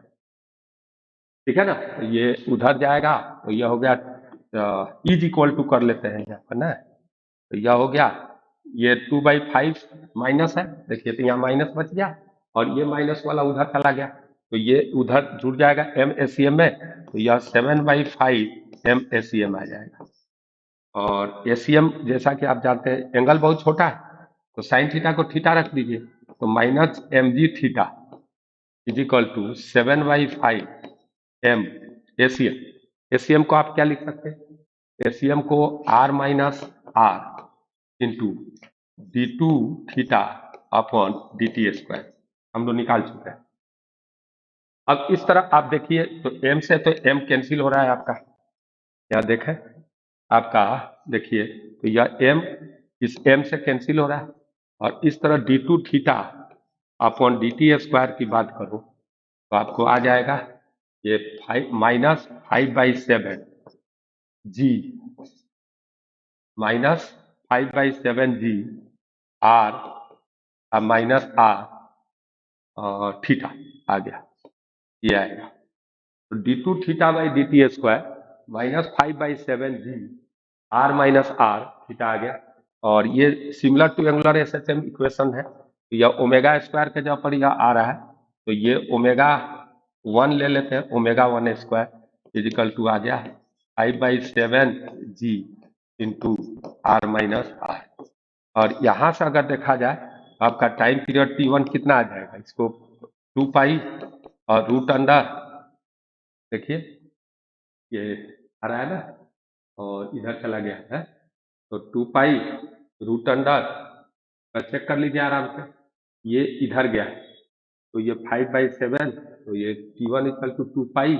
ठीक है ना। तो ये उधर जाएगा तो यह हो गया, इज इक्वल टू कर लेते हैं यहाँ पर ना, तो यह हो गया, ये 2/5 माइनस है, देखिए तो यहाँ माइनस बच गया, और ये माइनस वाला उधर चला गया, तो ये उधर जुड़ जाएगा एम एसीएम में, तो यह 7/5 एम एसीएम आ जाएगा। और एसीएम जैसा कि आप जानते हैं एंगल बहुत छोटा है, तो साइन थीटा को थीटा रख दीजिए, तो minus m g theta is equal to 7/5 m ACM. ACM को आप क्या लिख सकते हैं? एसीएम को r minus are into d two theta upon D T square हम लोग निकाल चुके हैं। अब इस तरह आप देखिए, तो एम से तो एम कैंसिल हो रहा है आपका, यहाँ देखें आपका, देखिए तो यह एम इस एम से कैंसिल हो रहा है, और इस तरह D two theta upon D T square की बात करो तो आपको आ जाएगा ये minus 5/7 G minus 5/7 G are minus are theta आ गया, ये आएगा। तो D two theta by D T square minus 5/7 G are minus are theta आ गया। और ये similar to angular SHM equation है, तो यह ओमेगा स्क्वायर के जगह पर यह आ रहा है, तो ये ओमेगा 1 ले लेते हैं, ओमेगा 1 स्क्वायर इजिकल टू आ गया 5/7 जी इंटू आर माइनस आर। और यहाँ से अगर देखा जाए तो आपका टाइम पीरियड T1 कितना आ जाएगा, इसको 2 पाई और रूट अंडर, देखिए ये आ रहा है ना, और इधर चला गया है, तो 2 पाई रूट अंडर, चेक कर लीजिए आराम से, ये इधर गया है, तो ये 5/7, तो ये T1 इक्वल टू 2 पाई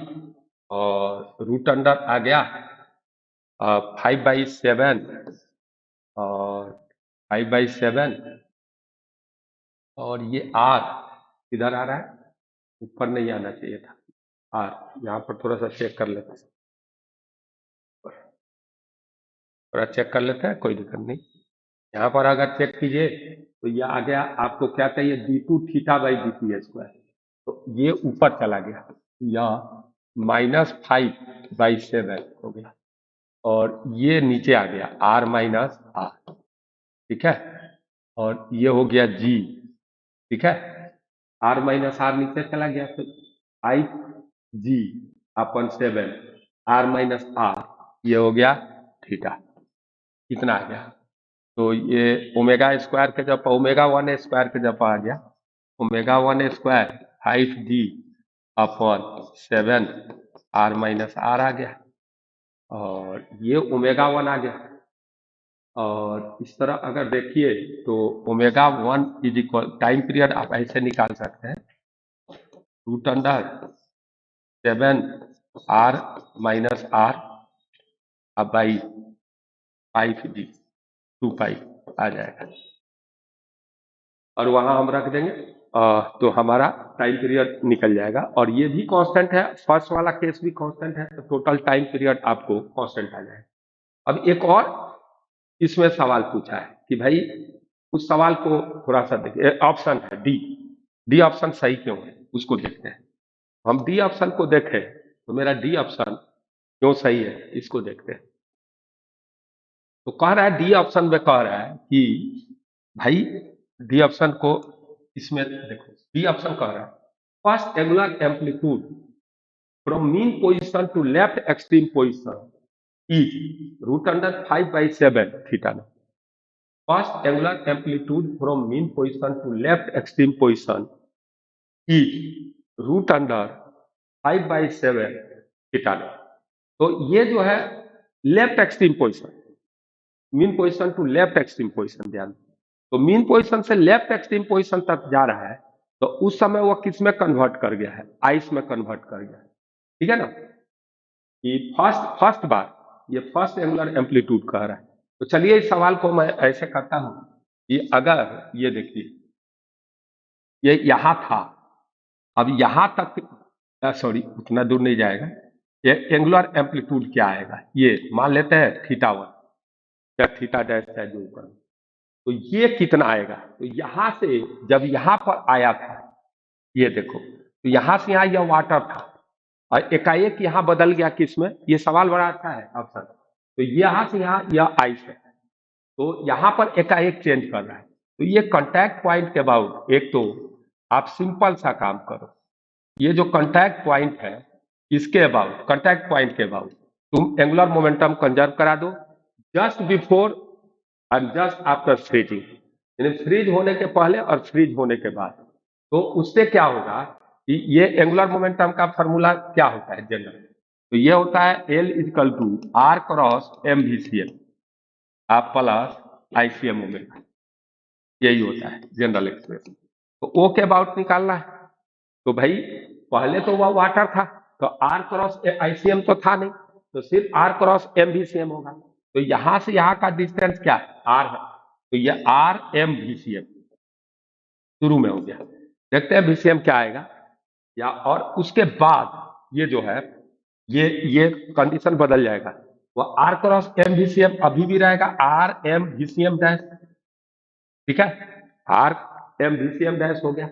और रूट अंडर आ गया 5/7 और 5/7, और ये आर इधर आ रहा है, ऊपर नहीं आना चाहिए था आर, यहाँ पर थोड़ा सा चेक कर लेते हैं, थोड़ा चेक कर लेते हैं, कोई दिक्कत नहीं। यहाँ पर अगर चेक कीजिए तो ये आ गया, आपको क्या चाहिए, d two theta by D T square, तो ये ऊपर चला गया, यह -5/7 हो गया, और ये नीचे आ गया आर माइनस आर, ठीक है, और ये हो गया जी, ठीक है, आर माइनस आर नीचे चला गया, तो 5g/7 आर माइनस आर, ये हो गया थीटा, कितना आ गया, तो ये ओमेगा स्क्वायर के जब ओमेगा 1 स्क्वायर के जब आ गया, omega 1 square 5g/7 R minus R आ गया, और ये ओमेगा 1 आ गया। और इस तरह अगर देखिए तो omega 1 is equal, time period आप ऐसे निकाल सकते हैं, root under 7 r minus r by 5g 2 pi आ जाएगा, और वहां हम रख देंगे, तो हमारा टाइम पीरियड निकल जाएगा, और ये भी कांस्टेंट है, फर्स्ट वाला केस भी कांस्टेंट है, तो टोटल टाइम पीरियड आपको कांस्टेंट आ जाएगा। अब एक और इसमें सवाल पूछा है कि भाई उस सवाल को थोड़ा सा देखिए, ऑप्शन है डी, डी ऑप्शन सही क्यों है उसको देखते हैं। हम डी ऑप्शन को देखें तो मेरा डी ऑप्शन क्यों सही है इसको देखते हैं। तो कह रहा है, डी ऑप्शन में कह रहा है कि भाई डी ऑप्शन को इसमें देखो, डी ऑप्शन कह रहा है first angular amplitude from mean position to left extreme position is √5/7 theta. First angular amplitude from mean position to left extreme position is √5/7 theta. तो ये जो है left extreme position, mean position to left extreme position, ध्यान, तो mean position से left extreme position तक जा रहा है, तो उस समय वो किस में कन्वर्ट कर गया है, आइस में कन्वर्ट कर गया है, ठीक है ना, कि फर्स्ट बार ये फर्स्ट एंगुलर एम्पलीट्यूड कह रहा है। तो चलिए इस सवाल को मैं ऐसे करता हूं कि अगर ये देखिए ये यहां था, अब यहां तक, सॉरी उतना दूर नहीं जाएगा, ये एंगुलर एम्पलीट्यूड क्या आएगा, ये मान लेते हैं θ1 या थीटा डैश है जो ऊपर, तो ये कितना आएगा, तो यहां से जब यहां पर आया था, ये देखो, तो यहां से यहां यह वाटर था, और एकाएक यहां बदल गया किसमें, ये सवाल बड़ा अच्छा है ऑप्शन, तो यहां से यहां यह आइस है, तो यहां पर एकाएक चेंज कर रहा है, तो ये कांटेक्ट पॉइंट के अबाउट, एक तो आप सिंपल सा काम करो, ये जो कांटेक्ट पॉइंट है इसके अबाउट, कांटेक्ट पॉइंट के अबाउट तुम एंगुलर मोमेंटम कंजर्व करा दो, just before and just after freezing, यानी फ्रीज होने के पहले और फ्रीज होने के बाद। तो उससे क्या होगा कि ये एंगुलर मोमेंटम का फॉर्मूला क्या होता है जनरल, तो ये होता है L equal to r cross m we C m आप प्लस आईसीएम ओमेगा, यही होता है जनरल एक्सप्रेशन। तो ओ के अबाउट निकालना है, तो भाई पहले तो वह वाटर था, तो आर क्रॉस आईसीएम तो था नहीं, तो सिर्फ r cross m we C m होगा। तो यहां से यहां का डिस्टेंस क्या है, आर है, तो ये r m we C m शुरू में हो गया। देखते हैं वीसीएम क्या आएगा, या और उसके बाद ये जो है ये कंडीशन बदल जाएगा, वो आर क्रॉस एम वीसीएम अभी भी रहेगा आर एम वीसीएम डैश, ठीक है, आर एम वीसीएम डैश हो गया,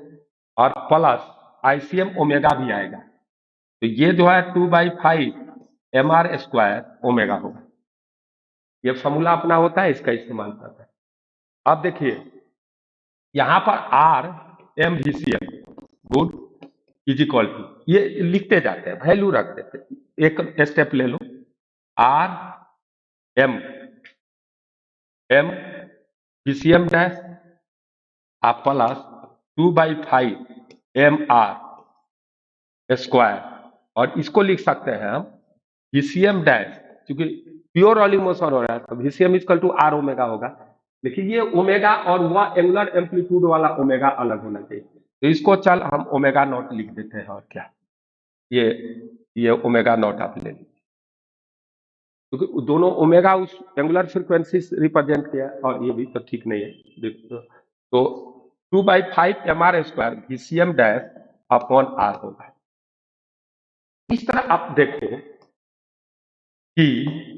और प्लस आईसीएम ओमेगा भी आएगा। तो ये जो है 2/5 एम आर स्क्वायर ओमेगा होगा। ये फॉर्मूला अपना होता है, इसका इस्तेमाल करता है। अब देखिए यहां पर r m we C m good is equal to, ये लिखते जाते हैं, वैल्यू रख देते हैं, एक स्टेप ले लो, R M M we C M dash आप प्लस 2/5 एम आर स्क्वायर, और इसको लिख सकते हैं हम वीसीएम डैश, क्योंकि प्योर ऑली मोशन हो रहा है तो VCM equal to R omega होगा, लेकिन ये ओमेगा और वह एंगुलर एम्पलीट्यूड वाला ओमेगा अलग होना चाहिए, तो इसको चल हम ओमेगा नॉट लिख देते हैं, और क्या ये ओमेगा नॉट आप ले लीजिए, क्योंकि दोनों ओमेगा उस एंगुलर फ्रीक्वेंसी रिप्रेजेंट किया है, और ये भी तो ठीक नहीं है। तो 2/5 M R square VCM dash upon r होगा। इस तरह आप देखो कि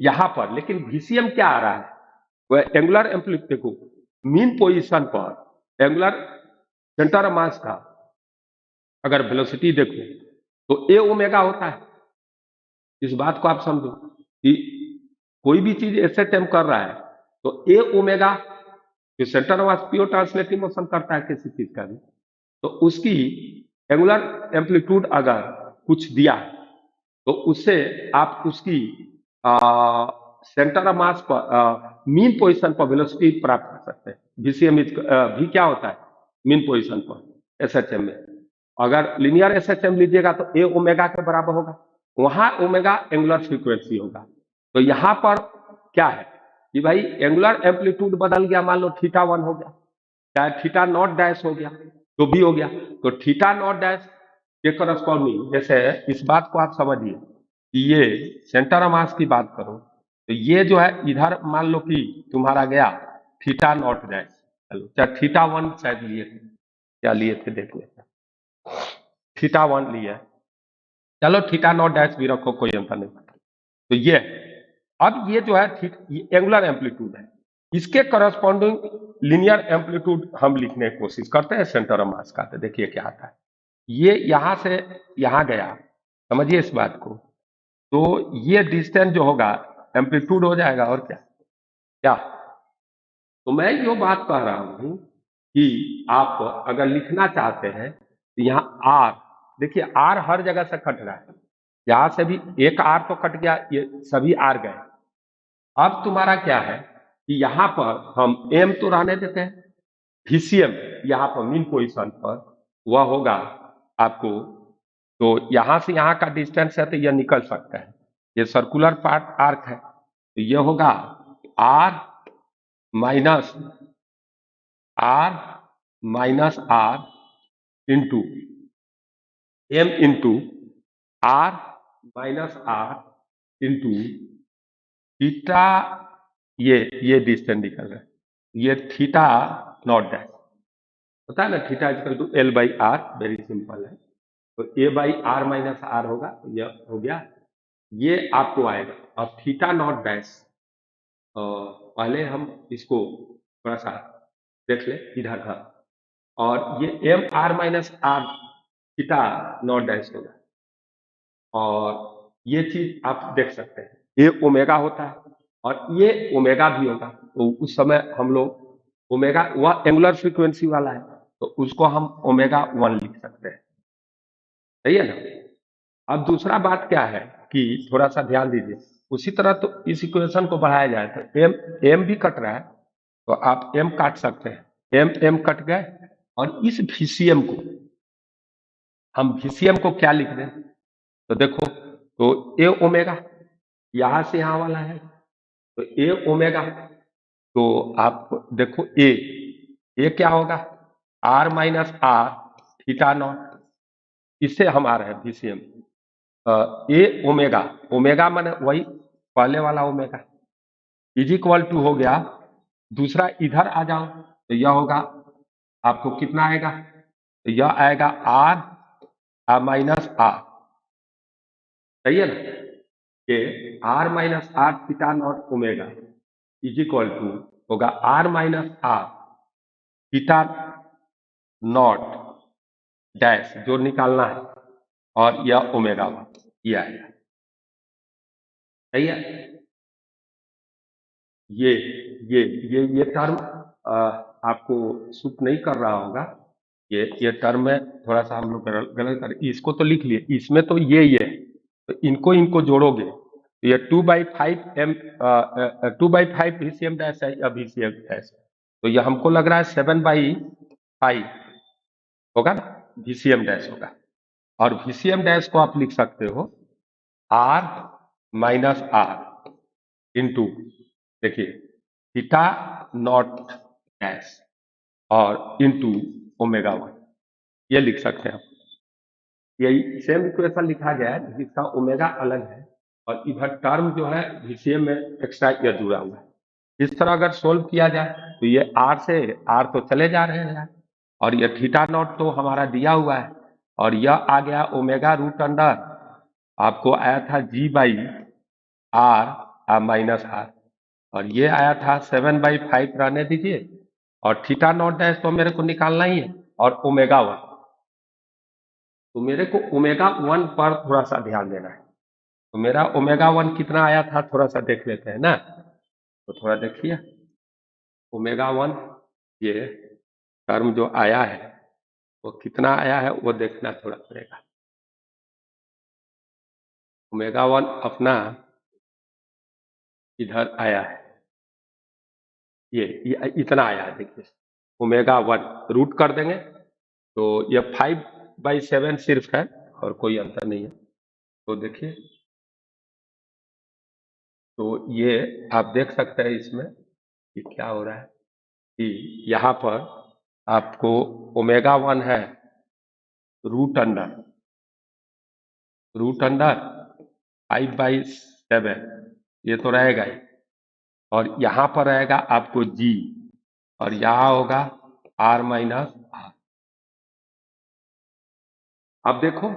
यहां पर, लेकिन वीसीएम क्या आ रहा है, वह एंगुलर एम्पलीट्यूड को मीन पोजीशन पर एंगुलर सेंटर ऑफ मास का अगर वेलोसिटी देखो तो ए ओमेगा होता है। इस बात को आप समझो कि कोई भी चीज एसएचएम कर रहा है तो ए ओमेगा, जो centre of mass pure translating motion करता है किसी चीज का भी, तो उसकी एंगुलर एम्पलीट्यूड अगर कुछ दिया है तो उससे आप उसकी सेंटर ऑफ मास पर मीन पोजीशन पर वेलोसिटी प्राप्त कर सकते हैं। वीसीएम भी क्या होता है, मीन पोजीशन पर एसएचएम में। अगर लिनियर एसएचएम लीजिएगा तो ए ओमेगा के बराबर होगा, वहां ओमेगा एंगुलर फ्रीक्वेंसी होगा। तो यहां पर क्या है कि भाई एंगुलर एम्पलीट्यूड बदल गया, मान लो θ1 हो गया, चाहे थीटा नॉट डैश हो गया तो भी हो गया, तो थीटा नॉट डैश के करस्पॉन्डिंग, जैसे इस बात को आप समझिए कि ये सेंटर ऑफ मास की बात करो तो ये जो है इधर मान लो कि तुम्हारा गया थीटा नॉट डैश, चलो चाहे θ1 शायद लिए थे, क्या लिए थे देख लेते हैं, θ1 लिया, चलो थीटा नॉट डैश भी रखो, कोई अंतर नहीं। तो ये अब ये जो है एंगुलर एम्पलीट्यूड है, इसके करस्पॉन्डिंग लीनियर एम्पलीट्यूड हम लिखने की कोशिश करते हैं सेंटर ऑफ मास का। तो देखिए क्या आता है, ये यहां से यहां गया, समझिए इस बात को, तो ये डिस्टेंस जो होगा एम्पलीट्यूड हो जाएगा, और क्या क्या। तो मैं जो बात कह रहा हूं कि आप अगर लिखना चाहते हैं तो यहाँ आर, देखिए आर हर जगह से कट रहा है, यहां से भी एक आर तो कट गया, ये सभी आर गए। अब तुम्हारा क्या है कि यहां पर हम एम तो रहने देते हैं, वीसीएम यहां पर मीन पोजीशन पर वह होगा आपको, तो यहां से यहां का डिस्टेंस है तो यह निकल सकता है, ये सर्कुलर पार्ट आर्क है, तो यह होगा r r minus are into m into r minus are into theta, ये डिस्टेंस निकल रहा है, ये थीटा नॉट डैश होता है ना, theta equal to l by r, very simple है, तो a by are minus r होगा, यह हो गया, ये आपको आएगा। अब थीटा नॉट डैश, पहले हम इसको थोड़ा सा देख ले इधर था, और ये m r minus are theta naught dash होगा, और ये चीज आप देख सकते हैं, ये ओमेगा होता है और ये ओमेगा भी होगा, तो उस समय हम लोग ओमेगा वह एंगुलर फ्रीक्वेंसी वाला है, तो उसको हम ओमेगा 1 लिख सकते हैं, सही है ना। अब दूसरा बात क्या है कि थोड़ा सा ध्यान दीजिए, उसी तरह तो इस इक्वेशन को बढ़ाया जाए तो एम भी कट रहा है, तो आप एम काट सकते हैं, एम कट गए, और इस VCM को हम VCM को क्या लिख दें, तो देखो, तो ए ओमेगा यहां से यहां वाला है, तो ए ओमेगा, तो आप देखो ए क्या होगा, are minus are theta naught, इससे हम आ रहे हैं VCM, ए ओमेगा, ओमेगा माने वही पहले वाला ओमेगा, इज इक्वल टू हो गया, दूसरा इधर आ जाओ तो यह होगा, आपको कितना आएगा, तो यह आएगा आर माइनस आर, सही है ना, ये R minus are theta naught omega is equal to होगा are minus are theta naught dash जो निकालना है, और यह ओमेगा 1 ये आएगा, सही है। ये टर्म आपको सूट नहीं कर रहा होगा, ये टर्म में थोड़ा सा हम लोग गलत कर, इसको तो लिख लिए, इसमें तो ये है, तो इनको जोड़ोगे तो ये 2/5 VCM डैश है या VCM डैश, तो ये हमको लग रहा है 7/5 होगा ना, VCM डैश होगा, और VCM डैश को आप लिख सकते हो R माइनस आर इंटू, देखिए थीटा नॉट डैश और इंटू ओमेगा 1, ये लिख सकते हैं आप, यही सेम इक्वेशन लिखा गया है, जिसका ओमेगा अलग है और इधर टर्म जो है VCM में एक्स्ट्रा ये जुड़ा हुआ है। इस तरह अगर सोल्व किया जाए तो ये आर से आर तो चले जा रहे हैं, और ये थीटा नॉट तो हमारा दिया हुआ है, और यह आ गया ओमेगा रूट अंडर, आपको आया था G/R माइनस आर, और ये आया था 7/5 रहने दीजिए, और थीटा नॉट डैश तो मेरे को निकालना ही है, और ओमेगा 1, तो मेरे को ओमेगा 1 पर थोड़ा सा ध्यान देना है, तो मेरा ओमेगा 1 कितना आया था थोड़ा सा देख लेते हैं ना, तो थोड़ा देखिए, ओमेगा 1 ये टर्म जो आया है वो कितना आया है वो देखना थोड़ा पड़ेगा, ओमेगा 1 अपना इधर आया है, ये इतना आया है, देखिए ओमेगा 1 रूट कर देंगे तो ये 5/7 सिर्फ है और कोई अंतर नहीं है, तो देखिए, तो ये आप देख सकते हैं इसमें कि क्या हो रहा है, कि यहाँ पर आपको ओमेगा 1 है रूट अंडर 5/7, ये तो रहेगा ही, और यहाँ पर रहेगा आपको G, और यहाँ होगा R माइनस आर। अब देखो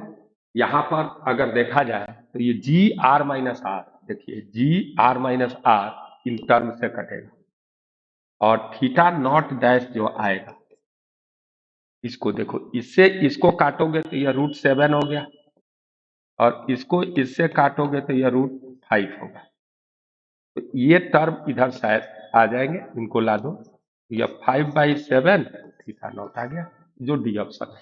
यहाँ पर अगर देखा जाए तो ये GR माइनस आर, देखिए GR माइनस आर इन टर्म से कटेगा, और थीटा नॉट डैश जो आएगा, इसको देखो, इसको काटोगे तो यह √7 हो गया, और इसको इससे काटोगे तो यह √5 होगा, तो ये टर्म इधर शायद आ जाएंगे, इनको ला दो, यह 5/7 थीटा नॉट आ गया, जो डी ऑप्शन है।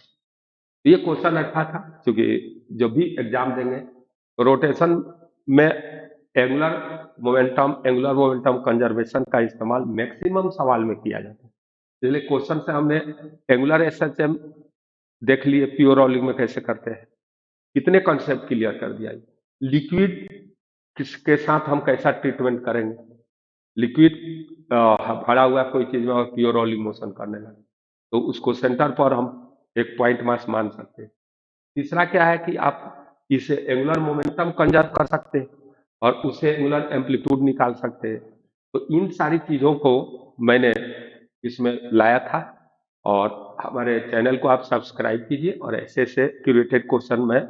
ये क्वेश्चन अच्छा था, क्योंकि जो भी एग्जाम देंगे तो रोटेशन में एंगुलर मोमेंटम कंजर्वेशन का इस्तेमाल मैक्सिमम सवाल में किया जाता है, इसलिए क्वेश्चन से हमने एंगुलर SHM देख लिए, प्योर रोलिंग में कैसे करते हैं, कितने कॉन्सेप्ट क्लियर कर दिया, लिक्विड किसके साथ हम कैसा ट्रीटमेंट करेंगे, लिक्विड भरा हुआ कोई चीज में और प्योर रोलिंग मोशन करने लगे तो उसको सेंटर पर हम एक पॉइंट मास मान सकते हैं। तीसरा क्या है कि आप इसे एंगुलर मोमेंटम कंजर्व कर सकते हैं और उससे एंगुलर एम्पलीट्यूड निकाल सकते हैं, तो इन सारी चीजों को मैंने इसमें लाया था, और हमारे चैनल को आप सब्सक्राइब कीजिए, और ऐसे ऐसे क्यूरेटेड क्वेश्चन मैं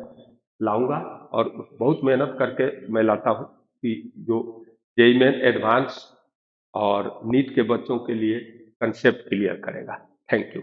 लाऊंगा, और बहुत मेहनत करके मैं लाता हूँ कि जो JEE मेन एडवांस और नीट के बच्चों के लिए कंसेप्ट क्लियर करेगा। Thank you.